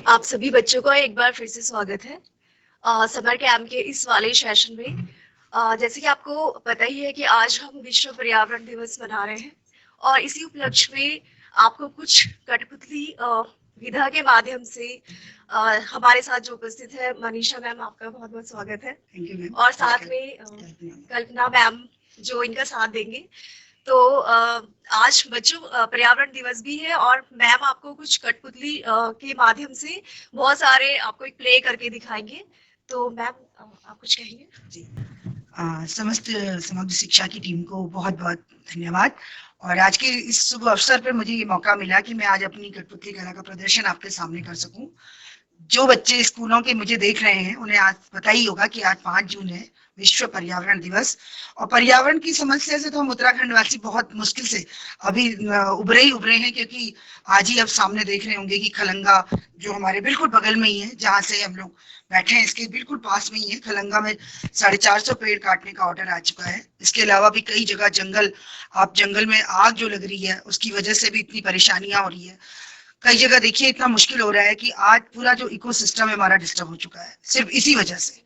आप सभी बच्चों का एक बार फिर से स्वागत है समर कैंप के इस वाले सेशन में। जैसे कि आपको पता ही है कि आज हम विश्व पर्यावरण दिवस मना रहे हैं और इसी उपलक्ष्य में आपको कुछ कठपुतली विधा के माध्यम से हमारे साथ जो उपस्थित है मनीषा मैम, आपका बहुत बहुत स्वागत है। Thank you ma'am. और साथ में कल्पना मैम जो इनका साथ देंगे। तो आज बच्चों पर्यावरण दिवस भी है और मैम आपको कुछ कठपुतली के माध्यम से बहुत सारे आपको एक प्ले करके दिखाएंगे। तो मैम आप कुछ कहेंगे? जी, समस्त समग्र शिक्षा की टीम को बहुत बहुत धन्यवाद। और आज के इस शुभ अवसर पर मुझे ये मौका मिला कि मैं आज अपनी कठपुतली कला का प्रदर्शन आपके सामने कर सकूं। जो बच्चे स्कूलों के मुझे देख रहे हैं उन्हें आज पता ही होगा कि आज 5 जून है, विश्व पर्यावरण दिवस। और पर्यावरण की समस्या से तो हम उत्तराखंड वासी बहुत मुश्किल से अभी उभरे हैं, क्योंकि आज ही अब सामने देख रहे होंगे कि खलंगा जो हमारे बिल्कुल बगल में ही है, जहाँ से हम लोग बैठे हैं इसके बिल्कुल पास में ही है, खलंगा में 450 पेड़ काटने का ऑर्डर आ चुका है। इसके अलावा भी कई जगह जंगल में आग जो लग रही है उसकी वजह से भी इतनी परेशानियां हो रही है। कई जगह देखिए इतना मुश्किल हो रहा है कि आज पूरा जो इकोसिस्टम है हमारा डिस्टर्ब हो चुका है सिर्फ इसी वजह से।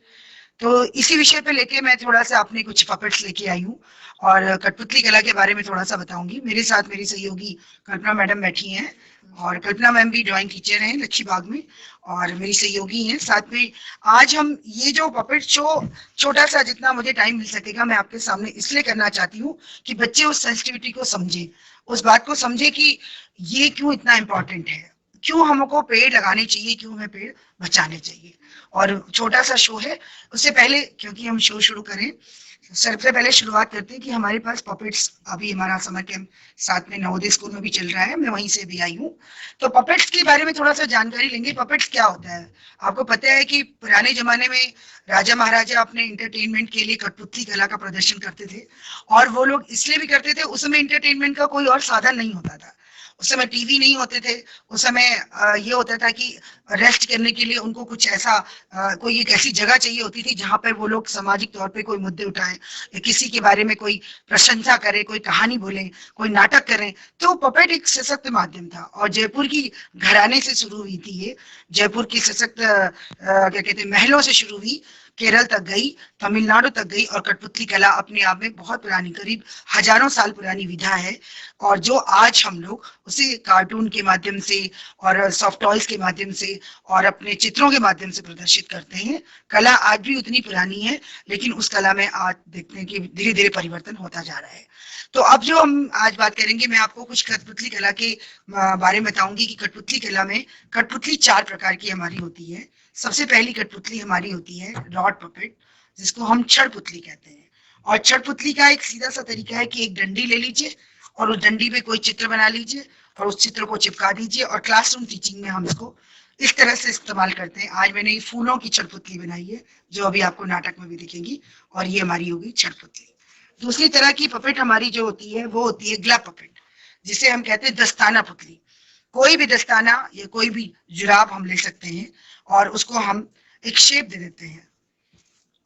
तो इसी विषय पे लेके मैं थोड़ा सा अपने कुछ पपेट्स लेके आई हूँ और कठपुतली कला के बारे में थोड़ा सा बताऊंगी। मेरे साथ मेरी सहयोगी कल्पना मैडम बैठी हैं, और कल्पना मैम भी ड्राइंग टीचर हैं लच्छी बाग में, और मेरी सहयोगी हैं साथ में। आज हम ये जो पपेट शो छोटा सा जितना मुझे टाइम मिल सकेगा मैं आपके सामने इसलिए करना चाहती हूँ कि बच्चे उस सेंसिटिविटी को समझे, उस बात को समझे कि ये क्यों इतना इम्पोर्टेंट है, क्यों हमको पेड़ लगाने चाहिए, क्यों हमें पेड़ बचाने चाहिए। और छोटा सा शो है। उससे पहले क्योंकि हम शो शुरू करें, सबसे पहले शुरुआत करते हैं कि हमारे पास पपेट्स, अभी हमारा समर कैंप साथ में नवोदय स्कूल में भी चल रहा है, मैं वहीं से भी आई हूँ। तो पपेट्स के बारे में थोड़ा सा जानकारी लेंगे। पपेट्स क्या होता है? आपको पता है कि पुराने जमाने में राजा महाराजा अपने इंटरटेनमेंट के लिए कठपुतली कला का प्रदर्शन करते थे, और वो लोग इसलिए भी करते थे, उस समय इंटरटेनमेंट का कोई और साधन नहीं होता था। उस समय टीवी नहीं होते थे। उस समय ये होता था कि रेस्ट करने के लिए उनको कुछ ऐसा कोई एक ऐसी जगह चाहिए होती थी जहां पर वो लोग सामाजिक तौर पे कोई मुद्दे उठाएं, या किसी के बारे में कोई प्रशंसा करें, कोई कहानी बोलें, कोई नाटक करें। तो पपेट एक सशक्त माध्यम था, और जयपुर की घराने से शुरू हुई थी ये। जयपुर की सशक्त क्या कहते हैं महलों से शुरू हुई, केरल तक गई, तमिलनाडु तक गई, और कठपुतली कला अपने आप में बहुत पुरानी, करीब हजारों साल पुरानी विधा है। और जो आज हम लोग उसे कार्टून के माध्यम से और सॉफ्ट टॉयज के माध्यम से और अपने चित्रों के माध्यम से प्रदर्शित करते हैं। कला आज भी उतनी पुरानी है, लेकिन उस कला में आज देखते हैं कि धीरे धीरे परिवर्तन होता जा रहा है। तो अब जो हम आज बात करेंगे, मैं आपको कुछ कठपुतली कला के बारे में बताऊंगी कि कठपुतली कला में कठपुतली 4 प्रकार की हमारी होती है। सबसे पहली कठपुतली हमारी होती है रॉड पपेट, जिसको हम छड़ पुतली कहते हैं। और छड़ पुतली का एक सीधा सा तरीका है कि एक डंडी ले लीजिए और उस डंडी पे कोई चित्र बना लीजिए और उस चित्र को चिपका दीजिए, और क्लासरूम टीचिंग में हम इसको इस तरह से इस्तेमाल करते हैं। आज मैंने ये फूलों की छड़ पुतली बनाई है जो अभी आपको नाटक में भी दिखेगी, और ये हमारी होगी छड़ पुतली। दूसरी तरह की पपेट हमारी जो होती है वो होती है ग्लब पपेट, जिसे हम कहते हैं दस्ताना पुतली। कोई भी दस्ताना या कोई भी जुराब हम ले सकते हैं और उसको हम एक शेप दे देते हैं,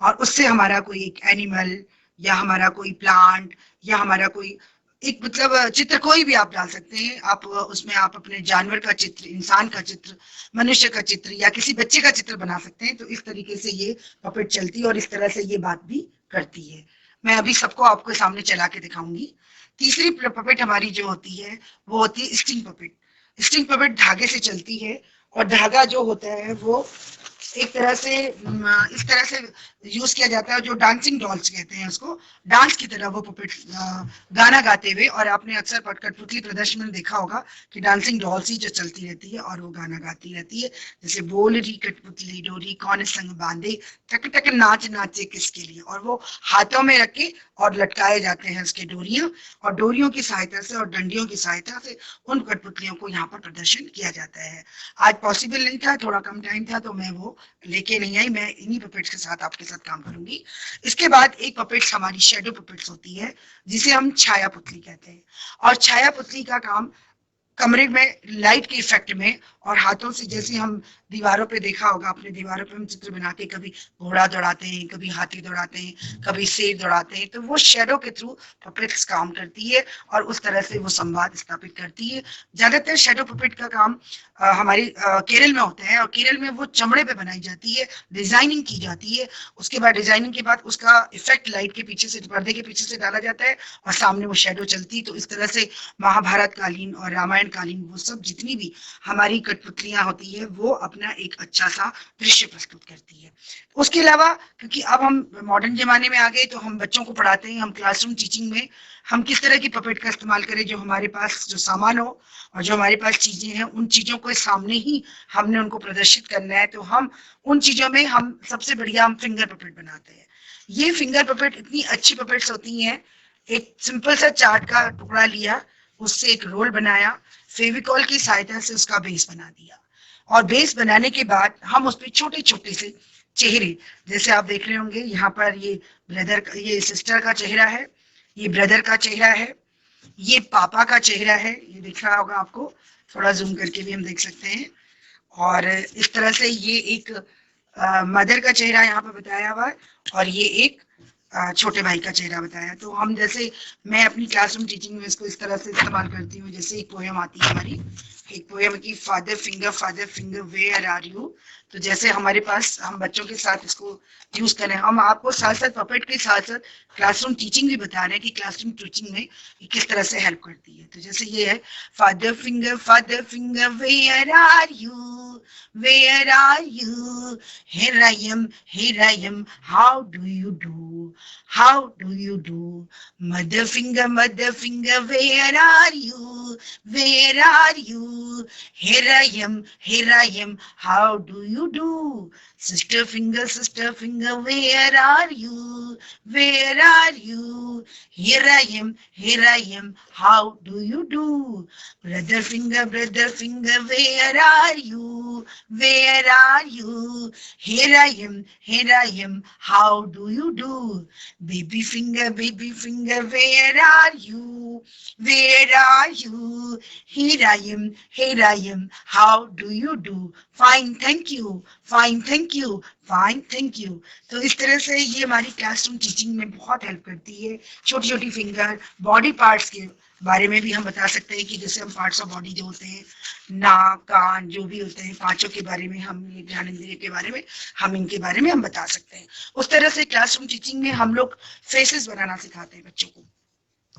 और उससे हमारा कोई एक एनिमल या हमारा कोई प्लांट या हमारा कोई एक मतलब चित्र कोई भी आप डाल सकते हैं। आप उसमें आप अपने जानवर का चित्र, इंसान का चित्र, मनुष्य का चित्र या किसी बच्चे का चित्र बना सकते हैं। तो इस तरीके से ये पपेट चलती है और इस तरह से ये बात भी करती है। मैं अभी सबको आपके सामने चला के दिखाऊंगी। तीसरी पपेट हमारी जो होती है वो होती है स्ट्रिंग पपेट। स्ट्रिंग पपेट धागे से चलती है, और धागा जो होता है वो एक तरह से इस तरह से यूज किया जाता है, जो डांसिंग डॉल्स कहते हैं उसको, डांस की तरह वो पुपेट गाना गाते हुए। और आपने अक्सर कठपुतली प्रदर्शन में देखा होगा कि डांसिंग डॉल्स ही जो चलती रहती है और वो गाना गाती रहती है, जैसे बोल रही कठपुतली डोरी कौन संग बांधे, टक टक नाच नाचे किसके लिए। और वो हाथों में रख के और लटकाए जाते हैं उसके डोरियां, और डोरियों की सहायता से और डंडियों की सहायता से उन कठपुतलियों को यहाँ पर प्रदर्शन किया जाता है। आज पॉसिबल नहीं था, थोड़ा कम टाइम था, तो मैं वो लेके नहीं आई। मैं इन्हीं पपेट्स के साथ आपके साथ काम करूंगी। इसके बाद एक पपेट्स हमारी शेडो पपेट्स होती है, जिसे हम छाया पुतली कहते हैं। और छाया पुतली का काम कमरे में लाइट के इफेक्ट में और हाथों से जैसे हम दीवारों पे देखा होगा आपने, दीवारों पे हम चित्र बना के कभी घोड़ा दौड़ाते हैं, कभी हाथी दौड़ाते हैं, कभी शेर दौड़ाते हैं, तो वो शेडो के थ्रू पपेट्स काम करती है और उस तरह से वो संवाद स्थापित करती है। ज्यादातर शेडो पपेट का काम हमारे केरल में होता है, और केरल में वो चमड़े पे बनाई जाती है, डिजाइनिंग की जाती है। उसके बाद डिजाइनिंग के बाद उसका इफेक्ट लाइट के पीछे से, पर्दे के पीछे से डाला जाता है और सामने वो शेडो चलती है। तो इस तरह से महाभारत कालीन और रामायण कालीन वो सब जितनी भी हमारी कठपुतलियां होती है वो अपना एक अच्छा सा दृश्य प्रस्तुत करती है। उसके अलावा क्योंकि अब हम मॉडर्न जमाने में आ गए, तो हम बच्चों को पढ़ाते हैं, हम क्लासरूम टीचिंग में हम किस तरह की पपेट का इस्तेमाल करें, जो हमारे पास जो सामान हो और जो हमारे पास चीजें हैं उन चीजों को सामने ही हमने उनको प्रदर्शित करना है। तो हम उन चीजों में हम सबसे बढ़िया हम फिंगर पपेट बनाते हैं। ये फिंगर पपेट इतनी अच्छी पपेट्स होती हैं, एक सिंपल सा चार्ट का टुकड़ा लिया, उससे एक रोल बनाया, फेविकॉल की सहायता से उसका बेस बना दिया, और बेस बनाने के बाद हम उस पर छोटे छोटे से चेहरे, जैसे आप देख रहे होंगे यहाँ पर ये ब्रदर, ये सिस्टर का चेहरा है, ये ब्रदर का चेहरा है, ये पापा का चेहरा है, ये दिख रहा होगा आपको, थोड़ा जूम करके भी हम देख सकते हैं। और इस तरह से ये एक मदर का चेहरा यहाँ पर बताया हुआ है, और ये एक छोटे भाई का चेहरा बताया। तो हम जैसे, मैं अपनी क्लासरूम टीचिंग में इसको इस तरह से इस्तेमाल करती हूँ। जैसे एक पोयम आती है हमारी, एक पोयम की father finger where are you. तो जैसे हमारे पास, हम बच्चों के साथ इसको यूज करें, हम आपको साथ साथ पपेट के साथ साथ क्लासरूम टीचिंग भी बता रहे हैं कि क्लासरूम टीचिंग में किस तरह से हेल्प करती है। तो जैसे ये है, father finger where are you, where are you, here I am, how do you do, how do you do, mother finger, where are you, where are you, here I am, how do you do, sister finger, where are you, where are you, here I am, how do you do, brother finger, where are you, where are you, here I am, how do you do, baby finger, where are you, where are you, here I am, how do you do, fine thank you, fine thank you, fine thank you। तो इस तरह से ये हमारी classroom teaching में बहुत help करती है। छोटी छोटी फिंगर, बॉडी पार्ट्स के बारे में भी हम बता सकते हैं कि जैसे हम पार्ट्स ऑफ बॉडी जो होते हैं, नाक कान जो भी होते हैं, पांचों के बारे में, हम ये ज्ञान इंद्रिय के बारे में, हम इनके बारे में हम बता सकते हैं। उस तरह से क्लासरूम टीचिंग में हम लोग फेसेस बनाना सिखाते हैं बच्चों को,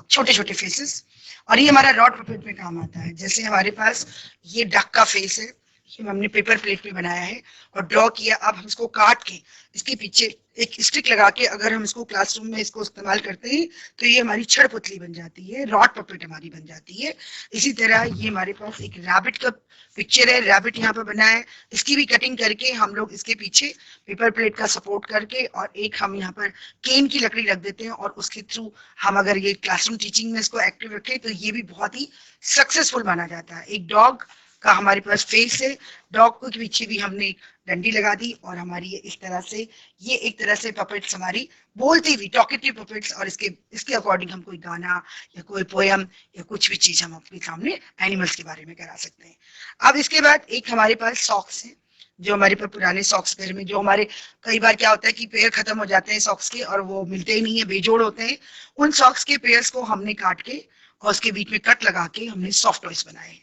छोटे छोटे फेसेस, और ये हमारा रॉड पपेट में काम आता है। जैसे हमारे पास ये डक का फेस है, ये हमने पेपर प्लेट में बनाया है और ड्रॉ किया। अब हम इसको काट के इसके पीछे एक स्टिक लगा के अगर हम इसको क्लासरूम में इसको इस्तेमाल करते हैं तो ये हमारी छड़ पुतली बन जाती है, रॉड पपेट हमारी बन जाती है। इसी तरह ये हमारे पास एक रैबिट का पिक्चर है, रैबिट यहाँ पर बना है, इसकी भी कटिंग करके हम लोग इसके पीछे पेपर प्लेट का सपोर्ट करके और एक हम यहाँ पर केन की लकड़ी रख देते हैं, और उसके थ्रू हम अगर ये क्लासरूम टीचिंग में इसको एक्टिव रखें तो ये भी बहुत ही सक्सेसफुल माना जाता है। एक डॉग का हमारे पास फेस है, डॉग को के पीछे भी हमने एक डंडी लगा दी, और हमारी ये इस तरह से, ये एक तरह से पपेट्स हमारी बोलती हुई टॉकेटिव पपेट्स, और इसके अकॉर्डिंग हम कोई गाना या कोई पोयम या कुछ भी चीज हम अपने सामने एनिमल्स के बारे में करा सकते हैं। अब इसके बाद एक हमारे पास सॉक्स है, जो हमारे पर पुराने सॉक्स पैर में, जो हमारे कई बार क्या होता है कि पेयर खत्म हो जाते हैं सॉक्स के और वो मिलते ही नहीं है, बेजोड़ होते हैं। उन सॉक्स के पेयर्स को हमने काट के और उसके बीच में कट लगा के हमने सॉफ्ट टॉयज बनाए हैं।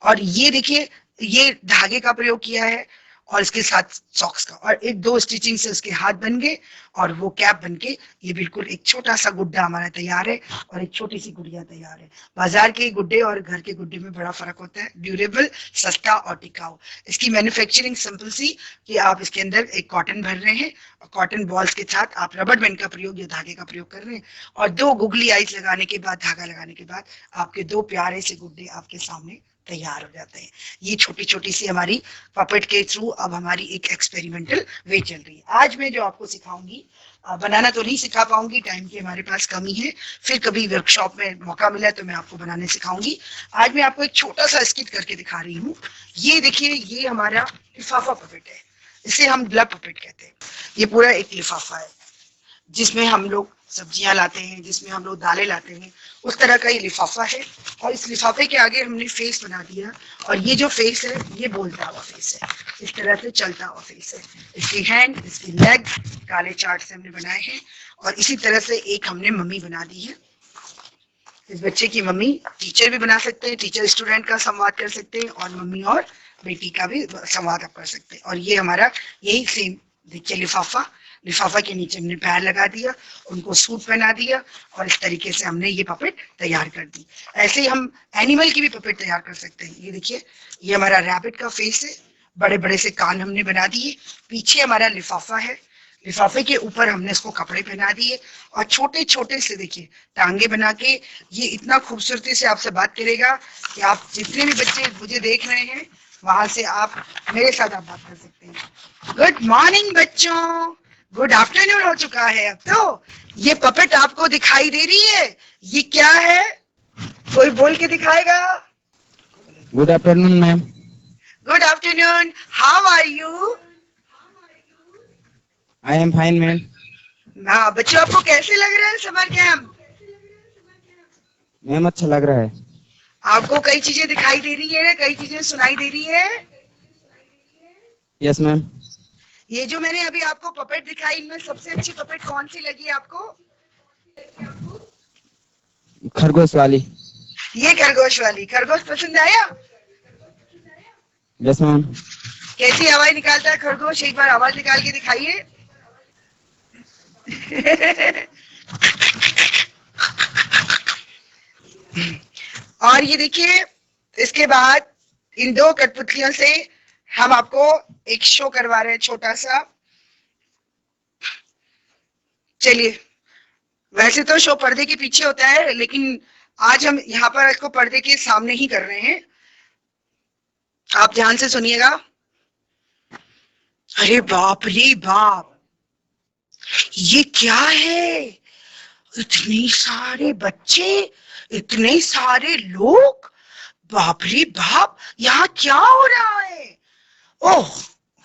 और ये देखिए, ये धागे का प्रयोग किया है और इसके साथ सॉक्स का, और एक दो स्टिचिंग से उसके हाथ बन गए और वो कैप बन के ये बिल्कुल एक छोटा सा गुड्डा हमारा तैयार है और एक छोटी सी गुड़िया तैयार है। बाजार के गुड्डे और घर के गुड्डे में बड़ा फर्क होता है, ड्यूरेबल, सस्ता और टिकाऊ। इसकी मैन्युफैक्चरिंग सिंपल सी कि आप इसके अंदर एक कॉटन भर रहे हैं और कॉटन बॉल्स के साथ आप रबर बैंड का प्रयोग या धागे का प्रयोग कर रहे हैं, और दो गुगली आइज लगाने के बाद, धागा लगाने के बाद आपके दो प्यारे से गुड्डे आपके सामने तैयार हो जाते हैं। ये छोटी छोटी सी हमारी पपेट के थ्रू अब हमारी एक एक्सपेरिमेंटल वे चल रही है। आज मैं जो आपको सिखाऊंगी, बनाना तो नहीं सिखा पाऊंगी, टाइम की हमारे पास कमी है, फिर कभी वर्कशॉप में मौका मिला तो मैं आपको बनाने सिखाऊंगी। आज मैं आपको एक छोटा सा स्किट करके दिखा रही हूँ। ये देखिए, ये हमारा लिफाफा पपेट है, इसे हम ग्लब पपेट कहते हैं। ये पूरा एक लिफाफा है, जिसमें हम लोग सब्जियां लाते हैं, जिसमें हम लोग दालें लाते हैं, उस तरह का ये लिफाफा है। और इस लिफाफे के आगे हमने फेस बना दिया, और ये जो फेस है ये बोलता हुआ फेस है, इस तरह से चलता हुआ फेस है। इसकी हैंड, इसकी लेग काले चार्ट से हमने बनाए हैं, और इसी तरह से एक हमने मम्मी बना दी है। इस बच्चे की मम्मी टीचर भी बना सकते हैं, टीचर स्टूडेंट का संवाद कर सकते हैं, और मम्मी और बेटी का भी संवाद आप कर सकते हैं। और ये हमारा यही सेम देखिए लिफाफा, लिफाफा के नीचे हमने पैर लगा दिया, उनको सूट पहना दिया, और इस तरीके से हमने ये पपेट तैयार कर दी। ऐसे ही हम एनिमल की भी पपेट तैयार कर सकते हैं। ये देखिए, ये हमारा रैबिट का फेस है, बड़े बड़े से कान हमने बना दिए, पीछे हमारा लिफाफा है, लिफाफे के ऊपर हमने इसको कपड़े पहना दिए, और छोटे छोटे से देखिए टांगे बना के ये इतना खूबसूरती से आपसे बात करेगा कि आप जितने भी बच्चे मुझे देख रहे हैं वहां से आप मेरे साथ आप बात कर सकते हैं। गुड मॉर्निंग बच्चों, गुड आफ्टरनून हो चुका है अब तो। ये पपेट आपको दिखाई दे रही है, ये क्या है? कोई बोल के दिखाएगा? Good afternoon ma'am. Good afternoon, how are you? I am fine ma'am. हाँ बच्चों, आपको कैसे लग रहा है समर कैंप? मैम अच्छा लग रहा है। आपको कई चीजें दिखाई दे रही है, कई चीजें सुनाई दे रही है। Yes ma'am. ये जो मैंने अभी आपको पपेट दिखाई, इनमें सबसे अच्छी पपेट कौन सी लगी आपको? खरगोश वाली। ये खरगोश वाली। खरगोश पसंद आया? Yes ma'am. कैसी आवाज निकालता है खरगोश? एक बार आवाज निकाल के दिखाइए। और ये देखिए, इसके बाद इन दो कठपुतलियों से हम आपको एक शो करवा रहे हैं छोटा सा। चलिए, वैसे तो शो पर्दे के पीछे होता है, लेकिन आज हम यहाँ पर इसको पर्दे के सामने ही कर रहे हैं। आप ध्यान से सुनिएगा। अरे बाप रे बाप, ये क्या है? इतने सारे बच्चे, इतने सारे लोग, बाप रे बाप, यहाँ क्या हो रहा है? ओह,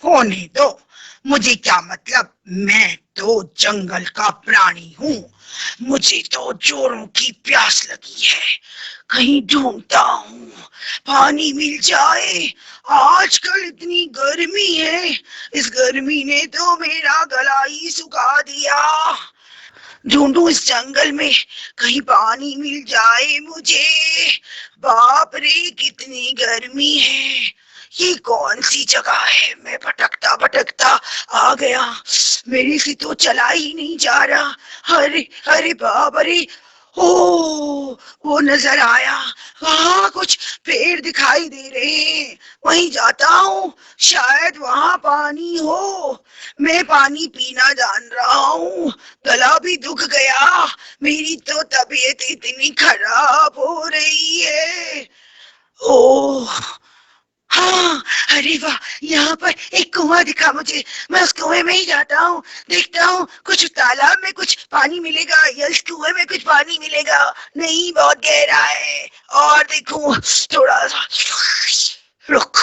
होने दो, मुझे क्या मतलब, मैं तो जंगल का प्राणी हूँ, मुझे तो जोरों की प्यास लगी है, कहीं ढूंढता हूँ पानी मिल जाए। आजकल इतनी गर्मी है, इस गर्मी ने तो मेरा गला ही सुखा दिया। ढूंढूं इस जंगल में, कहीं पानी मिल जाए मुझे। बाप रे कितनी गर्मी है, ये कौन सी जगह है? मैं भटकता भटकता आ गया, मेरे से तो चला ही नहीं जा रहा। अरे अरे बाप रे, ओ वो नजर आया, वहां कुछ पेड़ दिखाई दे रहे हैं, वहीं जाता हूँ, शायद वहां पानी हो। मैं पानी पीना जान रहा हूँ, गला भी दुख गया, मेरी तो तबीयत इतनी खराब हो रही है। ओह हाँ, अरे वाह, यहाँ पर एक कुआं दिखा मुझे, मैं उस कुएं में ही जाता हूँ, देखता हूँ कुछ तालाब में कुछ पानी मिलेगा या इस कुएं में कुछ पानी मिलेगा। नहीं, बहुत गहरा है, और देखूं थोड़ा सा, रुक,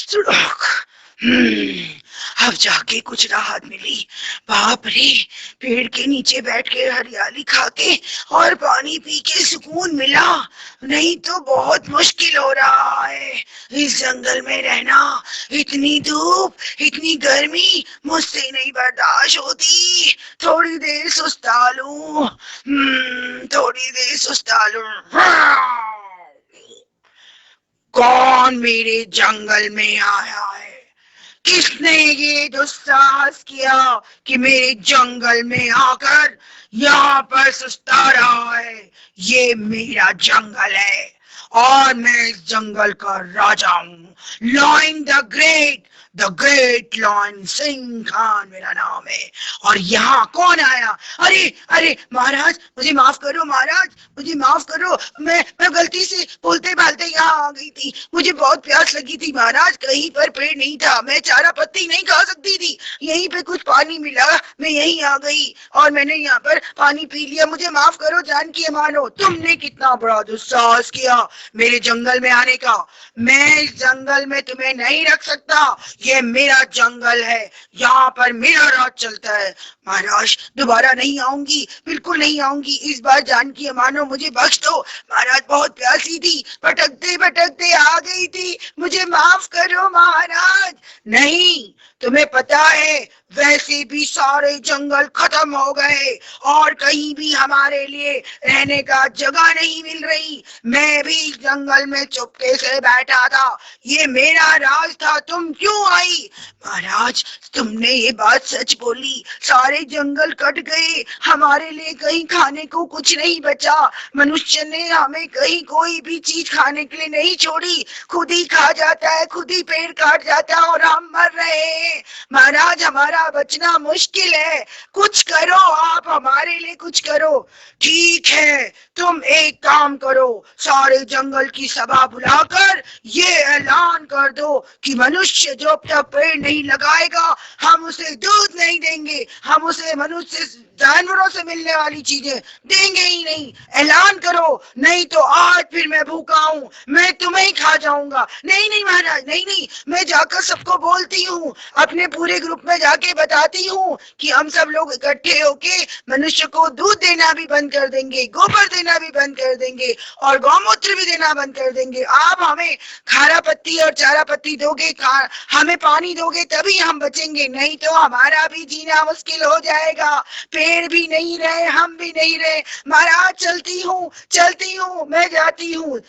सुड़क, अब जाके कुछ राहत मिली। बाप रे, पेड़ के नीचे बैठ के हरियाली खा के और पानी पी के सुकून मिला, नहीं तो बहुत मुश्किल हो रहा है इस जंगल में रहना। इतनी धूप, इतनी गर्मी मुझसे नहीं बर्दाश्त होती। थोड़ी देर सुस्ता लूं, थोड़ी देर सुस्ता लूं। कौन मेरे जंगल में आया है? किसने ये दुस्साहस किया कि मेरे जंगल में आकर यहाँ पर सुस्ता रहा है? ये मेरा जंगल है और मैं इस जंगल का राजा हूँ। Lion the great lion Singh Khan मेरा नाम है। और यहाँ कौन आया? अरे अरे महाराज, मुझे माफ करो महाराज, मुझे माफ करो, मैं गलती से बोलते बालते यहाँ आ गई थी, मुझे बहुत प्यास लगी थी महाराज, कहीं पर पेड़ नहीं था, मैं चारा पत्ती नहीं खा सकती थी, यहीं पे कुछ पानी मिला, मैं यहीं आ गई और मैंने यहाँ पर पानी पी लिया, मुझे माफ करो, जान की मानो। तुमने कितना बड़ा दुस्साहस किया मेरे जंगल में आने का, मैं इस जंगल में तुम्हें नहीं रख सकता, ये मेरा जंगल है, यहाँ पर मेरा राज चलता है। महाराज दोबारा नहीं आऊंगी, बिल्कुल नहीं आऊंगी, इस बार जानकी मानो मुझे बख्श दो। महाराज बहुत प्यासी थी, भटकते भटकते आ गई थी, मुझे माफ करो महाराज। नहीं, तुम्हें पता है वैसे भी सारे जंगल खत्म हो गए और कहीं भी हमारे लिए रहने का जगह नहीं मिल रही। मैं भी जंगल में चुपके से बैठा था, ये मेरा राज था, तुम क्यों आई? महाराज तुमने ये बात सच बोली, सारे जंगल कट गए, हमारे लिए कहीं खाने को कुछ नहीं बचा। मनुष्य ने हमें कहीं कोई भी चीज खाने के लिए नहीं छोड़ी, खुद ही खा जाता है, खुद ही पेड़ काट जाता है और हम मर रहे हैं। महाराज हमारा बचना मुश्किल है, कुछ करो, आप हमारे लिए कुछ करो। ठीक है, तुम एक काम करो, सारे जंगल की सभा बुलाकर ये ऐलान कर दो कि मनुष्य जो अब तक पेड़ नहीं लगाएगा हम उसे दूध नहीं देंगे, हम उसे मनुष्य जानवरों से मिलने वाली चीजें देंगे ही नहीं। ऐलान करो, नहीं तो आज फिर मैं भूखा हूँ, मैं तुम्हें ही खा जाऊंगा। नहीं नहीं महाराज, नहीं नहीं, मैं जाकर सबको बोलती हूँ, अपने पूरे ग्रुप में जाके बताती हूँ कि हम सब लोग इकट्ठे होके मनुष्य को दूध देना भी बंद कर देंगे, गोबर देना भी बंद कर देंगे और गौमूत्र भी देना बंद कर देंगे। आप हमें खारा पत्ती और चारा पत्ती दोगे, हमें पानी दोगे, तभी हम बचेंगे, नहीं तो हमारा भी जीना मुश्किल हो जाएगा। पेड़ भी नहीं रहे, हम भी नहीं रहे। महाराज चलती हूँ, मैं जाती हूँ।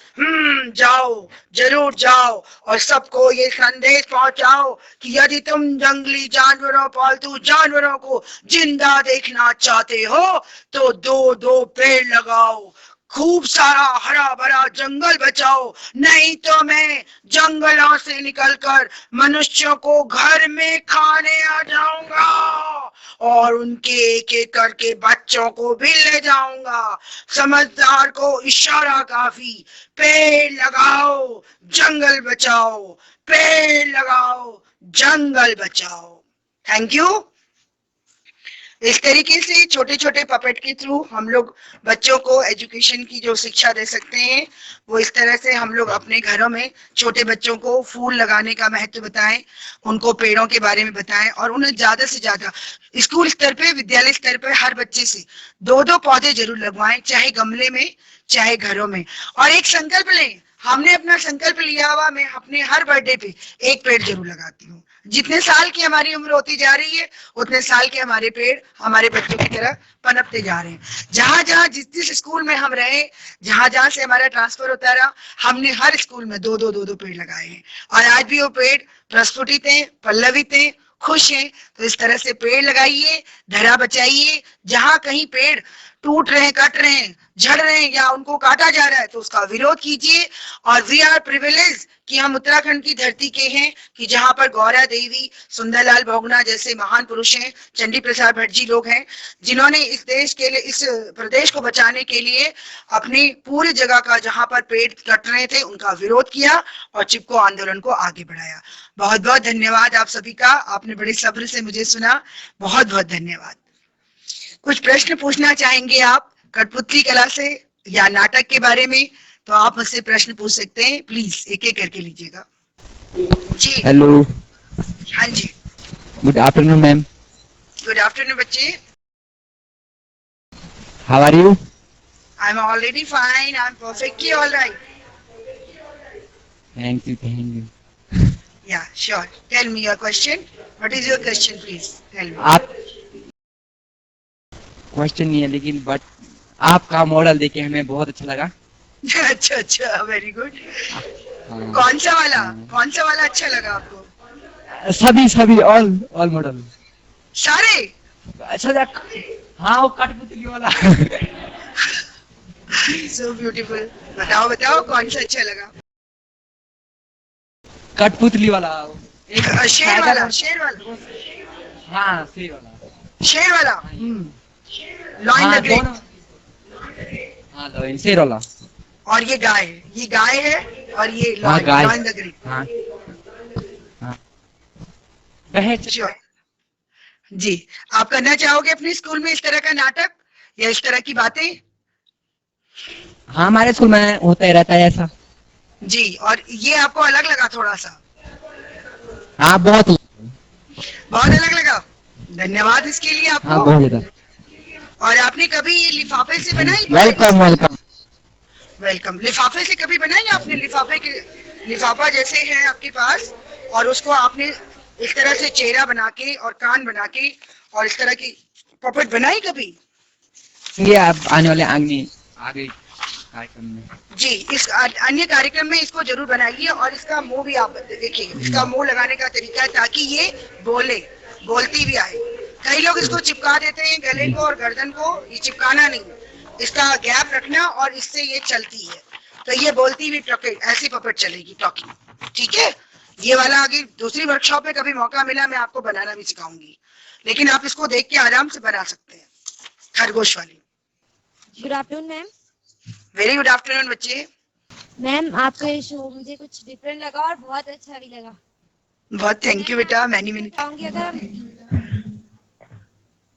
जाओ, जरूर जाओ और सबको ये संदेश पहुंचाओ कि यदि तुम जंगली जानवरों, पालतू जानवरों को जिंदा देखना चाहते हो तो दो दो पेड़ लगाओ, खूब सारा हरा भरा जंगल बचाओ, नहीं तो मैं जंगलों से निकलकर मनुष्यों को घर में खाने आ जाऊंगा और उनके एक एक करके बच्चों को भी ले जाऊंगा। समझदार को इशारा काफी, पेड़ लगाओ जंगल बचाओ, पेड़ लगाओ जंगल बचाओ। Thank you. इस तरीके से छोटे छोटे पपेट के थ्रू हम लोग बच्चों को एजुकेशन की जो शिक्षा दे सकते हैं, वो इस तरह से हम लोग अपने घरों में छोटे बच्चों को फूल लगाने का महत्व बताएं, उनको पेड़ों के बारे में बताएं और उन्हें ज्यादा से ज्यादा स्कूल स्तर पे, विद्यालय स्तर पे हर बच्चे से दो दो पौधे जरूर लगवाएं, चाहे गमले में चाहे घरों में। और एक संकल्प लें, हमने अपना संकल्प लिया हुआ, मैं अपने हर बर्थडे पे एक पेड़ जरूर लगाती हूँ। जितने साल की हमारी उम्र होती जा रही है उतने साल के हमारे पेड़ हमारे बच्चों की तरह पनपते जा रहे हैं। जहां जहां जिस जिस स्कूल में हम रहे, जहां जहां से हमारा ट्रांसफर होता रहा, हमने हर स्कूल में दो दो पेड़ लगाए हैं और आज भी वो पेड़ प्रस्फुटित हैं, पल्लवित हैं, खुश हैं। तो इस तरह से पेड़ लगाइए, धरा बचाइए। जहां कहीं पेड़ टूट रहे हैं, कट रहे हैं, झड़ रहे हैं या उनको काटा जा रहा है तो उसका विरोध कीजिए। और वी आर प्रिविलेज कि हम उत्तराखंड की धरती के हैं कि जहां पर गौरा देवी, सुंदरलाल बहुगुणा जैसे महान पुरुष हैं, चंडी प्रसाद भट्ट जी लोग हैं, जिन्होंने इस देश के लिए, इस प्रदेश को बचाने के लिए अपनी पूरी जगह का जहां पर पेड़ कट रहे थे उनका विरोध किया और चिपको आंदोलन को आगे बढ़ाया। बहुत बहुत धन्यवाद आप सभी का, आपने बड़े सब्र से मुझे सुना, बहुत बहुत धन्यवाद। कुछ प्रश्न पूछना चाहेंगे आप कठपुतली कला से या नाटक के बारे में तो आप मुझसे प्रश्न पूछ सकते हैं, प्लीज एक एक करके लीजिएगा जी। हेलो, हाँ जी, good afternoon ma'am. Good afternoon बच्चे। How are you? I am already fine, I am perfectly all right. Thank you. Yeah sure, tell me your question. What is your question, please tell me. आप question नहीं है लेकिन but आपका model देखे हमें बहुत अच्छा लगा। अच्छा अच्छा, वेरी गुड। हाँ। कौन सा वाला अच्छा लगा आपको? सभी ऑल मॉडल सारे? अच्छा, हाँ वो कठपुतली वाला। So beautiful. बताओ कौन सा अच्छा लगा? कठपुतली वाला, शेर वाला। हाँ शेर वाला। Lion the great. हाँ लॉइन, शेर वाला। और ये गाय है और ये लॉइन द ग्रेट। हाँ श्योर जी। आप करना चाहोगे अपने स्कूल में इस तरह का नाटक या इस तरह की बातें? हाँ हमारे स्कूल में होता ही रहता है ऐसा जी। और ये आपको अलग लगा थोड़ा सा? हाँ बहुत बहुत अलग लगा, धन्यवाद इसके लिए हाँ आपको। बहुत ज्यादा। और आपने कभी ये लिफाफे से बनाई? Welcome welcome. वेलकम। लिफाफे से कभी बनाई आपने? लिफाफा जैसे है आपके पास, और उसको आपने इस तरह से चेहरा बना के और कान बना के और इस तरह की पपेट बनाई कभी? ये आप आने वाले आगे कार्यक्रम में। जी, इस अन्य कार्यक्रम में इसको जरूर बनाइए। और इसका मुंह भी आप देखिए, इसका मुंह लगाने का तरीका है ताकि ये बोलती भी आए। कई लोग इसको चिपका देते हैं गले को और गर्दन को, ये चिपकाना नहीं, इसका गैप रखना और इससे ये चलती है। तो ये बोलती हुई पपेट, ऐसी पपेट चलेगी, टॉकिंग। ठीक है, ये वाला आगे दूसरी वर्कशॉप में कभी मौका मिला मैं आपको बनाना भी सिखाऊंगी, लेकिन आप इसको देख के आराम से बना सकते हैं, खरगोश वाली। Good afternoon ma'am. Very good afternoon बच्चे। मैम आपका ये शो मुझे कुछ डिफरेंट लगा और बहुत अच्छा भी लगा। बहुत थैंक यू बेटा। मैनी चाहूंगी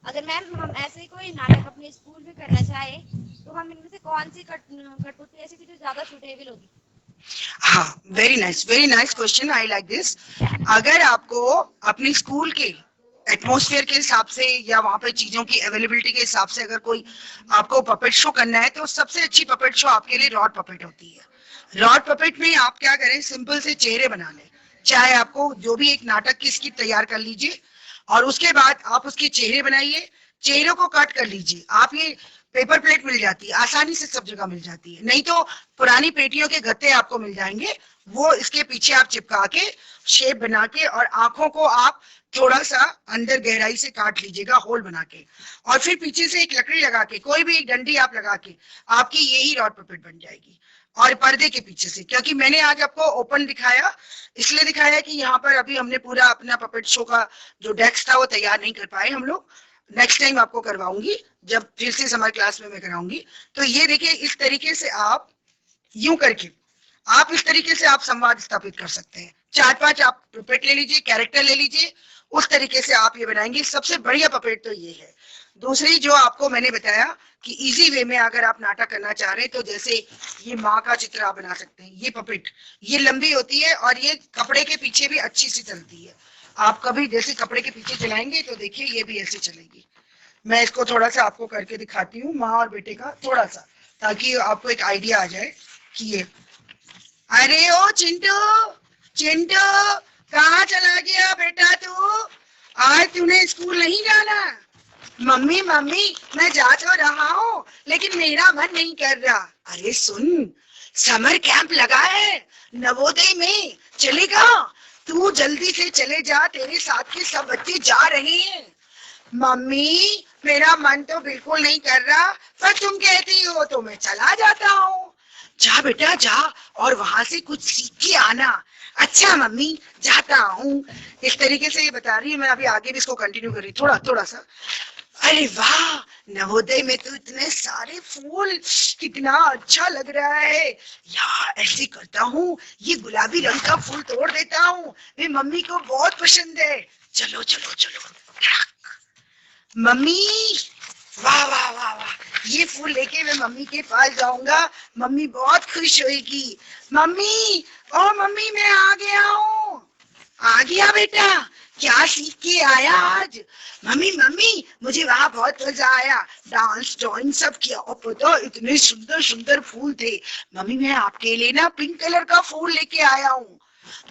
अगर मैम हम ऐसे कोई नाटक अपने स्कूल में करना चाहे तो हम इनमें से कौन सी कठपुतली ऐसी थी जो ज्यादा सुटेबल होगी? हाँ, very nice question, I like this. अगर आपको अपने स्कूल के एटमॉस्फेयर के हिसाब से या वहां पे चीजों की अवेलेबिलिटी के हिसाब से अगर कोई आपको पपेट शो करना है, तो सबसे अच्छी पपेट शो आपके लिए रॉड पपेट होती है। रॉड पपेट में आप क्या करें, सिंपल से चेहरे बना लें। चाहे आपको जो भी एक नाटक की स्किट तैयार कर लीजिए और उसके बाद आप उसके चेहरे बनाइए, चेहरों को कट कर लीजिए। आप ये पेपर प्लेट मिल जाती है, आसानी से सब जगह मिल जाती है, नहीं तो पुरानी पेटियों के गत्ते आपको मिल जाएंगे, वो इसके पीछे आप चिपका के शेप बना के और आंखों को आप थोड़ा सा अंदर गहराई से काट लीजिएगा होल बना के, और फिर पीछे से एक लकड़ी लगा के, कोई भी एक डंडी आप लगा के, आपकी यही रॉड पपेट बन जाएगी। और पर्दे के पीछे से, क्योंकि मैंने आज आपको ओपन दिखाया, इसलिए दिखाया कि यहाँ पर अभी हमने पूरा अपना पपेट शो का जो डेस्क था वो तैयार नहीं कर पाए हम लोग। नेक्स्ट टाइम आपको करवाऊंगी, जब फिर से समर क्लास में मैं कराऊंगी। तो ये देखिए, इस तरीके से आप यूं करके आप इस तरीके से आप संवाद स्थापित कर सकते हैं। 4-5 आप पपेट ले लीजिए, कैरेक्टर ले लीजिए, उस तरीके से आप ये बनाएंगे। सबसे बढ़िया पपेट तो ये है। दूसरी जो आपको मैंने बताया कि इजी वे में अगर आप नाटक करना चाह रहे हैं, तो जैसे ये माँ का चित्र आप बना सकते हैं। ये पपेट ये लंबी होती है और ये कपड़े के पीछे भी अच्छी सी चलती है। आप कभी जैसे कपड़े के पीछे चलाएंगे तो देखिए ये भी ऐसे चलेगी। मैं इसको थोड़ा सा आपको करके दिखाती हूँ, माँ और बेटे का थोड़ा सा, ताकि आपको एक आइडिया आ जाए कि ये। अरे ओ चिंटू, चिंटू कहाँ चला गया बेटा तू? आज तूने स्कूल नहीं जाना? मम्मी मम्मी मैं जा तो रहा हूँ लेकिन मेरा मन नहीं कर रहा। अरे सुन, समर कैंप लगा है नवोदय में, चलेगा? तू जल्दी से चले जा, तेरे साथ के सब बच्चे जा रहे हैं। मम्मी मेरा मन तो बिल्कुल नहीं कर रहा, पर तुम कहती हो तो मैं चला जाता हूँ। जा बेटा जा, और वहां से कुछ सीख के आना। अच्छा मम्मी जाता हूँ। इस तरीके से ये बता रही है। मैं अभी आगे भी इसको कंटिन्यू कर रही, थोड़ा थोड़ा सा। अरे वाह, नवोदय में तो इतने सारे फूल, कितना अच्छा लग रहा है यार। ऐसे करता हूँ, ये गुलाबी रंग का फूल तोड़ देता हूँ, वे मम्मी को बहुत पसंद है। चलो चलो चलो। मम्मी वाह वाह वाह वाह, ये फूल लेके मैं मम्मी के पास जाऊंगा, मम्मी बहुत खुश होगी। मम्मी ओ मम्मी मैं आ गया हूँ। आ गया बेटा, क्या सीख के आया आज? मम्मी मम्मी मुझे वहां बहुत मजा आया, डांस ड्राइंग सब किया, और पता इतने सुंदर सुंदर फूल थे। मम्मी मैं आपके लिए ना पिंक कलर का फूल लेके आया हूँ।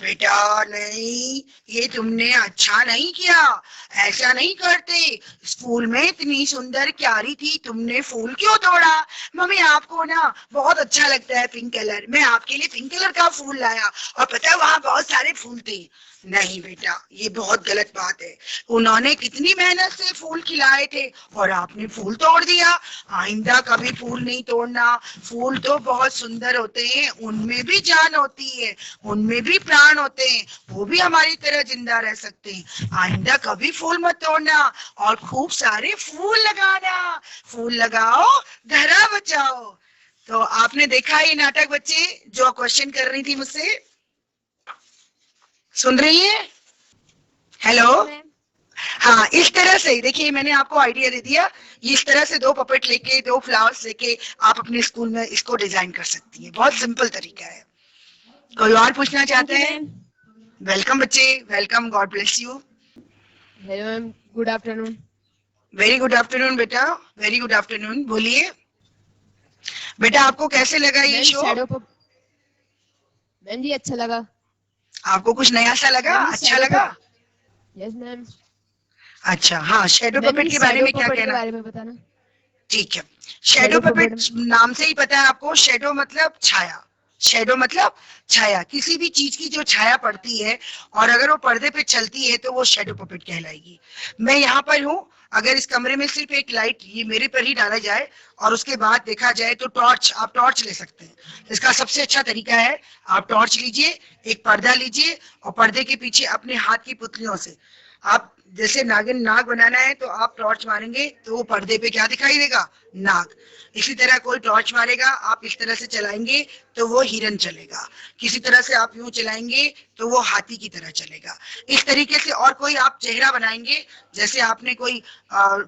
बेटा नहीं, ये तुमने अच्छा नहीं किया, ऐसा नहीं करते। स्कूल में इतनी सुंदर क्यारी थी, तुमने फूल क्यों तोड़ा? मम्मी आपको ना बहुत अच्छा लगता है पिंक कलर, मैं आपके लिए पिंक कलर का फूल लाया, और पता है वहां बहुत सारे फूल थे। नहीं बेटा, ये बहुत गलत बात है। उन्होंने कितनी मेहनत से फूल खिलाए थे और आपने फूल तोड़ दिया। आइंदा कभी फूल नहीं तोड़ना। फूल तो बहुत सुंदर होते हैं, उनमें भी जान होती है, उनमें भी प्राण होते हैं, वो भी हमारी तरह जिंदा रह सकते हैं। आइंदा कभी फूल मत तोड़ना और खूब सारे फूल लगाना। फूल लगाओ, धरा बचाओ। तो आपने देखा ये नाटक बच्चे, जो क्वेश्चन कर रही थी मुझसे, सुन रही है? हेलो। हाँ, इस तरह से देखिए, मैंने आपको आइडिया दे दिया। इस तरह से 2 पपेट लेके, 2 फ्लावर्स लेके आप अपने स्कूल में इसको डिजाइन कर सकती हैं। बहुत सिंपल तरीका है। कोई और पूछना चाहते हैं? वेलकम बच्चे, welcome, God bless you. Hello ma'am, good afternoon. Very good afternoon बेटा, वेरी गुड आफ्टरनून। बोलिए बेटा, आपको कैसे लगा ये मैम शो? शैडो पप मैम जी अच्छा लगा। आपको कुछ नया सा लगा, मैम जी अच्छा शैडो लगा? Yes ma'am. अच्छा, हाँ, शैडो मैम पपेट जी के बारे शैडो में क्या पपेट के कहना? बारे में बताना। ठीक है। शैडो शैडो पपेट पपेट नाम से ही पता है आपको, शैडो मतलब छाया। शैडो मतलब छाया, किसी भी चीज की जो छाया पड़ती है और अगर वो पर्दे पे चलती है तो वो शैडो पपेट कहलाएगी। मैं यहाँ पर हूँ, अगर इस कमरे में सिर्फ एक लाइट ये मेरे पर ही डाला जाए और उसके बाद देखा जाए तो टॉर्च, आप टॉर्च ले सकते हैं। इसका सबसे अच्छा तरीका है, आप टॉर्च लीजिए, एक पर्दा लीजिए और पर्दे के पीछे अपने हाथ की पुतलियों से आप, जैसे नागिन नाग बनाना है तो आप टॉर्च मारेंगे तो वो पर्दे पे क्या दिखाई देगा? नाग। इसी तरह कोई टॉर्च मारेगा, आप इस तरह से चलाएंगे तो वो हिरन चलेगा। किसी तरह से आप यूं चलाएंगे तो वो हाथी की तरह चलेगा। इस तरीके से, और कोई आप चेहरा बनाएंगे, जैसे आपने कोई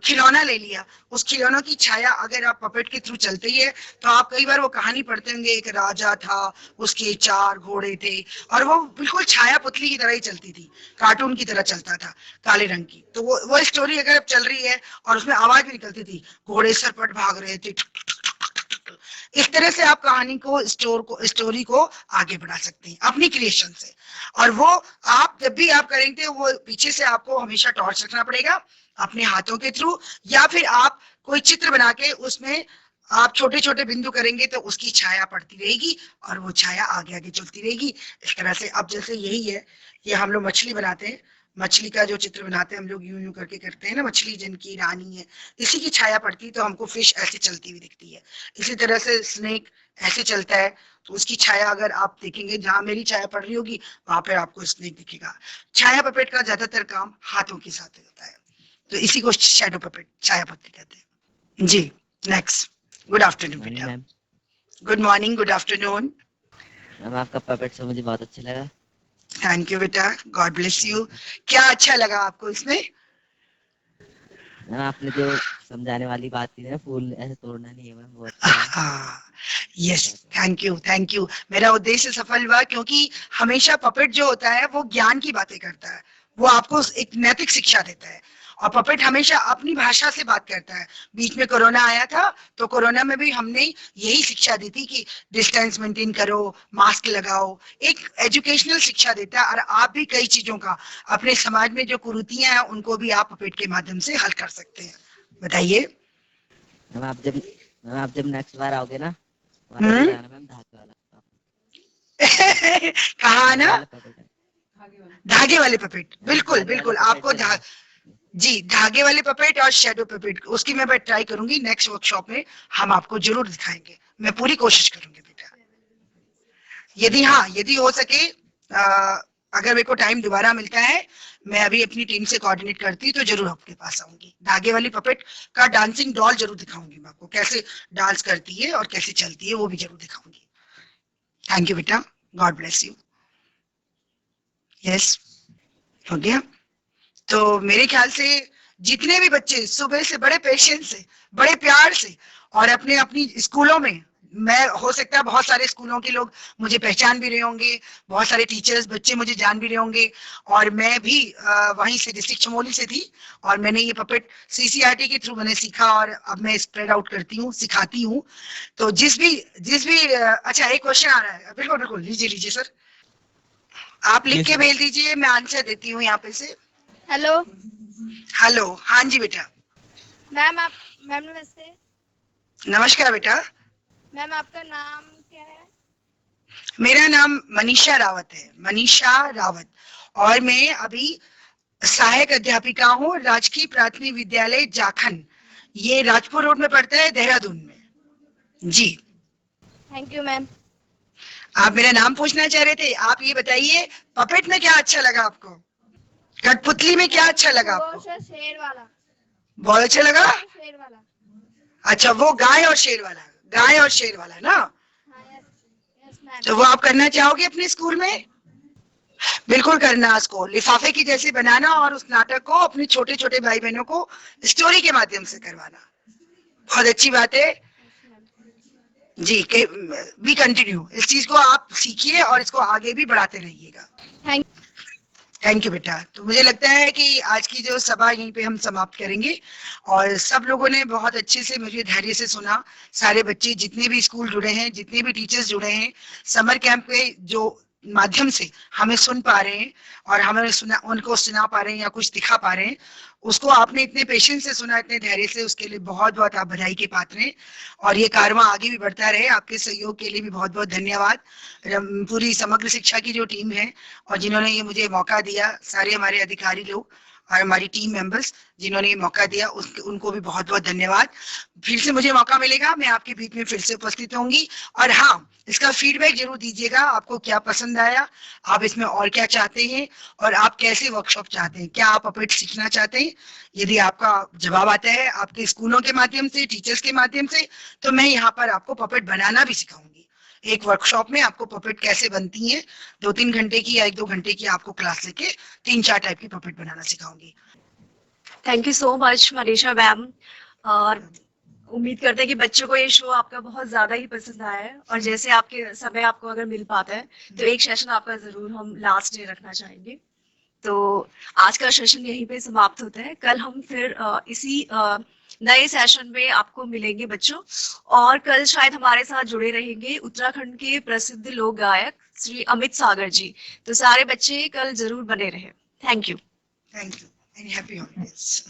खिलौना ले लिया, उस खिलौनों की छाया अगर आप पपेट के थ्रू चलते ही है तो आप कई बार वो कहानी पढ़ते होंगे, एक राजा था, उसके 4 घोड़े थे और वो बिल्कुल छाया पुतली की तरह ही चलती थी, कार्टून की तरह चलता था, काले रंग की। तो वो स्टोरी अगर अब चल रही है और उसमें आवाज भी निकलती थी, घोड़े सरपट भाग रहे थे, इस तरह से आप कहानी को, स्टोरी को आगे बढ़ा सकते हैं अपनी क्रिएशन से। और वो आप जब भी आप करेंगे वो पीछे से आपको हमेशा टॉर्च रखना पड़ेगा अपने हाथों के थ्रू, या फिर आप कोई चित्र बना के उसमें आप छोटे छोटे बिंदु करेंगे तो उसकी छाया पड़ती रहेगी और वो छाया आगे आगे चलती रहेगी। इस तरह से अब जैसे यही है, ये हम लोग मछली बनाते हैं, मछली का जो चित्र बनाते हैं हम लोग यूं यूं करके करते हैं ना, मछली जिनकी रानी है, इसी की छाया पड़ती है तो हमको फिश ऐसे चलती हुई दिखती है। इसी तरह से स्नेक ऐसे चलता है तो उसकी छाया अगर आप देखेंगे, जहां मेरी छाया पड़ रही होगी वहां पर आपको स्नेक दिखेगा। छाया पपेट का ज्यादातर काम हाथों के साथ होता है, तो इसी को शैडो पपेट, छाया पपेट कहते हैं जी। नेक्स्ट, गुड आफ्टरनून मॉर्निंग बेटा। Ma'am. Good morning, good afternoon. Ma'am आपका पपेट से मुझे बहुत अच्छा लगा। थैंक यू बेटा, गॉड ब्लेस यू। क्या अच्छा लगा आपको इसमें? मैम आपने जो समझाने वाली बात थी ना, फूल ऐसे तोड़ना नहीं है मैम, वो अच्छा है। हाँ, yes, thank you, thank you. मेरा उद्देश्य सफल हुआ, क्योंकि हमेशा पपेट जो होता है वो ज्ञान की बातें करता है, वो आपको एक नैतिक शिक्षा देता है और पपेट हमेशा अपनी भाषा से बात करता है। बीच में कोरोना आया था तो कोरोना में भी हमने यही शिक्षा दी थी कि डिस्टेंस मेंटेन करो, मास्क लगाओ, एक एजुकेशनल शिक्षा देता है। और आप भी कई चीजों का, अपने समाज में जो कुरीतियां हैं उनको भी आप पपेट के माध्यम से हल कर सकते हैं। बताइए। मैम आप जब नेक्स्ट बार आओगे ना, हमारे घर आना मैम, धागे वाला कहा धागे ना? वाला पपेट है। धागे वाले पपेट, बिल्कुल धागे वाला बिल्कुल, पपेट आपको देना। जी, धागे वाले पपेट और शैडो पपेट, उसकी मैं ट्राई करूंगी नेक्स्ट वर्कशॉप में, हम आपको जरूर दिखाएंगे, मैं पूरी कोशिश करूंगी बेटा। यदि हाँ, यदि हो सके, अगर मेरे को टाइम दोबारा मिलता है, मैं अभी अपनी टीम से कोऑर्डिनेट करती तो जरूर आपके पास आऊंगी। धागे वाली पपेट का डांसिंग डॉल जरूर दिखाऊंगी मैं आपको, कैसे डांस करती है और कैसे चलती है वो भी जरूर दिखाऊंगी। थैंक यू बेटा, गॉड ब्लेस यू। यस, हो गया। तो मेरे ख्याल से जितने भी बच्चे सुबह से बड़े पेशेंस से, बड़े प्यार से, और अपने अपनी स्कूलों में, मैं हो सकता है बहुत सारे स्कूलों के लोग मुझे पहचान भी रहे होंगे, बहुत सारे टीचर्स बच्चे मुझे जान भी रहे होंगे, और मैं भी वहीं से डिस्ट्रिक्ट चमोली से थी और मैंने ये पपेट सीसीआरटी के थ्रू मैंने सीखा और अब मैं स्प्रेड आउट करती हूँ, सिखाती हूँ। तो जिस भी अच्छा, एक क्वेश्चन आ रहा है, बिल्कुल बिल्कुल, लीजिए लीजिए सर, आप लिख के भेज दीजिए, मैं आंसर देती हूँ यहाँ पे से। हेलो हेलो, हाँ जी बेटा। मैम, आप मैम नमस्ते। नमस्कार बेटा, मैम आपका नाम क्या है? मेरा नाम मनीषा रावत है, मनीषा रावत, और मैं अभी सहायक अध्यापिका हूँ राजकीय प्राथमिक विद्यालय जाखन, ये राजपुर रोड में पड़ता है, देहरादून में जी। Thank you ma'am. आप मेरा नाम पूछना चाह रहे थे, आप ये बताइए पपेट में क्या अच्छा लगा आपको, कठपुतली में क्या अच्छा लगा वो आपको? शेर वाला, बहुत अच्छा लगा। शेर वाला। अच्छा, वो गाय और शेर वाला, गाय और शेर वाला ना, हाँ, यस यस मैम। तो वो आप करना चाहोगे अपने स्कूल में? बिल्कुल करना, उसको लिफाफे की जैसे बनाना और उस नाटक को अपने छोटे छोटे भाई बहनों को स्टोरी के माध्यम से करवाना, बहुत अच्छी बात है जी। बी कंटिन्यू, इस चीज को आप सीखिए और इसको आगे भी बढ़ाते रहिएगा। थैंक थैंक यू बेटा। तो मुझे लगता है कि आज की जो सभा यहीं पे हम समाप्त करेंगे और सब लोगों ने बहुत अच्छे से मुझे धैर्य से सुना। सारे बच्चे जितने भी स्कूल जुड़े हैं, जितने भी टीचर्स जुड़े हैं, समर कैंप के जो माध्यम से हमें सुन पा रहे हैं और हमें सुना, उनको सुना पा रहे हैं या कुछ दिखा पा रहे हैं, उसको आपने इतने पेशेंस से सुना, इतने धैर्य से, उसके लिए बहुत बहुत आप बधाई के पात्र हैं। और ये कारवां आगे भी बढ़ता रहे। आपके सहयोग के लिए भी बहुत बहुत धन्यवाद। पूरी समग्र शिक्षा की जो टीम है और जिन्होंने ये मुझे मौका दिया, सारे हमारे अधिकारी लोग और हमारी टीम मेंबर्स जिन्होंने ये मौका दिया, उनको भी बहुत बहुत धन्यवाद। फिर से मुझे मौका मिलेगा, मैं आपके बीच में फिर से उपस्थित होंगी। और हाँ, इसका फीडबैक जरूर दीजिएगा, आपको क्या पसंद आया, आप इसमें और क्या चाहते हैं और आप कैसे वर्कशॉप चाहते हैं, क्या आप पपेट सीखना चाहते हैं। यदि आपका जवाब आता है आपके स्कूलों के माध्यम से, टीचर्स के माध्यम से, तो मैं यहाँ पर आपको पपेट बनाना भी सिखाऊंगी। एक वर्कशॉप में आपको पपेट कैसे बनती है, 2-3 घंटे की या 1-2 घंटे की आपको क्लास लेके 3-4 टाइप की पपेट बनाना सिखाऊंगी। Thank you so much Manisha ma'am. और उम्मीद करते हैं कि बच्चों को ये शो आपका बहुत ज्यादा ही पसंद आया है और जैसे आपके समय आपको अगर मिल पाता है तो एक सेशन आपका जरूर हम लास्ट डे रखना चाहेंगे। तो आज का सेशन यहीं पे समाप्त होता है। कल हम फिर इसी नए सेशन में आपको मिलेंगे बच्चों। और कल शायद हमारे साथ जुड़े रहेंगे उत्तराखंड के प्रसिद्ध लोक गायक श्री अमित सागर जी। तो सारे बच्चे कल जरूर बने रहे। Thank you. Thank you and happy holidays.